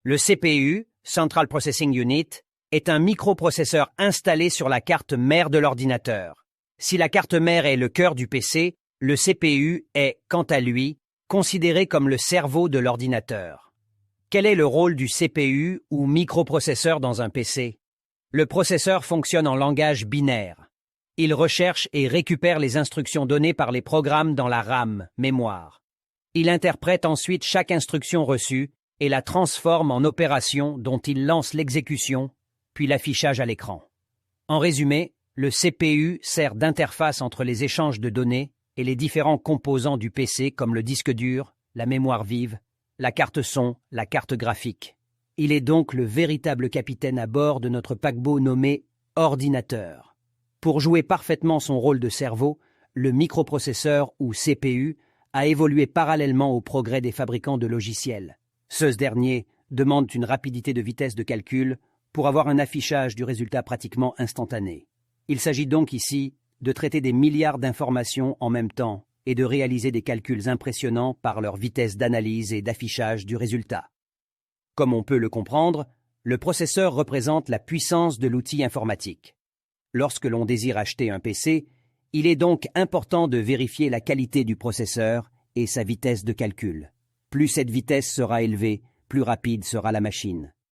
Le CPU, Central Processing Unit, est un microprocesseur installé sur la carte mère de l'ordinateur. Si la carte mère est le cœur du PC, le CPU est, quant à lui, considéré comme le cerveau de l'ordinateur. Quel est le rôle du CPU ou microprocesseur dans un PC? Le processeur fonctionne en langage binaire. Il recherche et récupère les instructions données par les programmes dans la RAM, mémoire. Il interprète ensuite chaque instruction reçue et la transforme en opération dont il lance l'exécution, puis l'affichage à l'écran. En résumé, le CPU sert d'interface entre les échanges de données et les différents composants du PC comme le disque dur, la mémoire vive, la carte son, la carte graphique. Il est donc le véritable capitaine à bord de notre paquebot nommé ordinateur. Pour jouer parfaitement son rôle de cerveau, le microprocesseur ou CPU a évolué parallèlement au progrès des fabricants de logiciels. Ceux derniers demandent une rapidité de vitesse de calcul pour avoir un affichage du résultat pratiquement instantané. Il s'agit donc ici de traiter des milliards d'informations en même temps et de réaliser des calculs impressionnants par leur vitesse d'analyse et d'affichage du résultat. Comme on peut le comprendre, le processeur représente la puissance de l'outil informatique. Lorsque l'on désire acheter un PC, il est donc important de vérifier la qualité du processeur et sa vitesse de calcul. Plus cette vitesse sera élevée, plus rapide sera la machine.